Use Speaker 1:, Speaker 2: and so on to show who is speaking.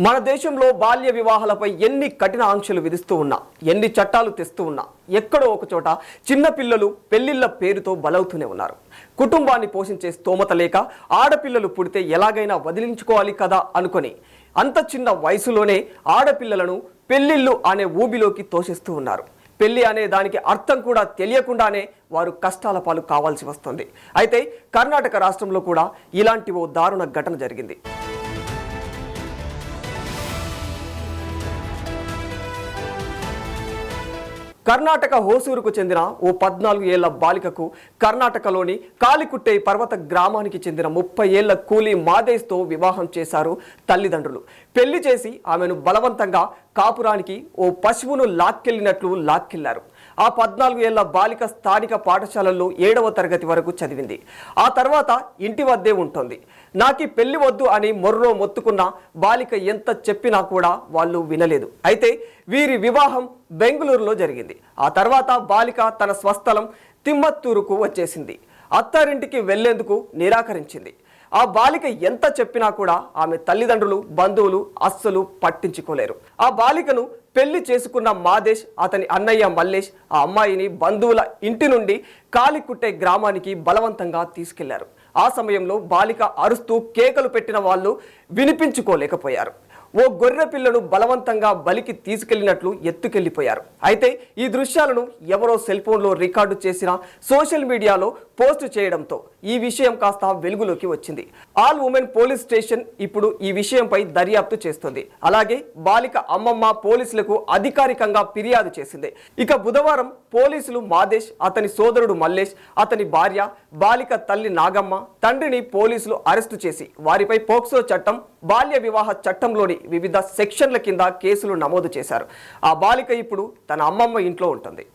Speaker 1: మన దేశంలో బాల్య వివాహాలపై ఎన్ని కఠిన ఆంక్షలు విధిస్తూ ఉన్నా, ఎన్ని చట్టాలు తెస్తూ ఉన్నా, ఎక్కడో ఒక చోట చిన్న పిల్లలు పెళ్లిళ్ల పేరుతో బలవుతూనే ఉన్నారు. కుటుంబాన్ని పోషించే స్తోమత లేక ఆడపిల్లలు పుడితే ఎలాగైనా వదిలించుకోవాలి కదా అనుకొని అంత చిన్న వయసులోనే ఆడపిల్లలను పెళ్లిళ్ళు అనే ఊబిలోకి తోసేస్తూ ఉన్నారు. పెళ్లి అనే దానికి అర్థం కూడా తెలియకుండానే వారు కష్టాల పాలు కావాల్సి వస్తుంది. అయితే కర్ణాటక రాష్ట్రంలో కూడా ఇలాంటి ఓ దారుణ ఘటన జరిగింది. కర్ణాటక హోసూరుకు చెందిన ఓ 14 ఏళ్ల బాలికకు కర్ణాటకలోని కాలికుట్టై పర్వత గ్రామానికి చెందిన 30 ఏళ్ల కూలీ మాదేశ్తో వివాహం చేశారు తల్లిదండ్రులు. పెళ్లి చేసి ఆమెను బలవంతంగా కాపురానికి ఓ పశువును లాక్కెళ్లారు. ఆ 14 ఏళ్ల బాలిక స్థానిక పాఠశాలల్లో 7వ తరగతి వరకు చదివింది. ఆ తర్వాత ఇంటి వద్దే ఉంటుంది. నాకి పెళ్లి వద్దు అని మొర్రో మొత్తుకున్న బాలిక ఎంత చెప్పినా కూడా వాళ్ళు వినలేదు. అయితే వీరి వివాహం బెంగళూరులో జరిగింది. ఆ తర్వాత బాలిక తన స్వస్థలం తిమ్మత్తూరుకు వచ్చేసింది. అత్తారింటికి వెళ్లేందుకు నిరాకరించింది. ఆ బాలిక ఎంత చెప్పినా కూడా ఆమె తల్లిదండ్రులు, బంధువులు అస్సలు పట్టించుకోలేరు. ఆ బాలికను పెళ్లి చేసుకున్న మాదేశ్, అతని అన్నయ్య మల్లేష్ ఆ అమ్మాయిని బంధువుల ఇంటి నుండి కాలికుట్టే గ్రామానికి బలవంతంగా తీసుకెళ్లారు. ఆ సమయంలో బాలిక అరుస్తూ కేకలు పెట్టిన వాళ్ళు వినిపించుకోలేకపోయారు. ఓ గొర్రె పిల్లను బలవంతంగా బలికి తీసుకెళ్లినట్లు ఎత్తుకెళ్లిపోయారు. అయితే ఈ దృశ్యాలను ఎవరో సెల్ ఫోన్లో రికార్డు చేసిన సోషల్ మీడియాలో పోస్ట్ చేయడంతో ఈ విషయం కాస్త వెలుగులోకి వచ్చింది. ఆల్ ఉమెన్ పోలీస్ స్టేషన్ ఇప్పుడు ఈ విషయంపై దర్యాప్తు చేస్తుంది. అలాగే బాలిక అమ్మమ్మ పోలీసులకు అధికారికంగా ఫిర్యాదు చేసింది. ఇక బుధవారం పోలీసులు మాదేశ్, అతని సోదరుడు మల్లేష్, అతని భార్య, బాలిక తల్లి నాగమ్మ, తండ్రిని పోలీసులు అరెస్టు చేసి వారిపై పోక్సో చట్టం, బాల్య వివాహ చట్టంలోని వివిధ సెక్షన్ల కింద కేసులు నమోదు చేశారు. ఆ బాలిక ఇప్పుడు తన అమ్మమ్మ ఇంట్లో ఉంటుంది.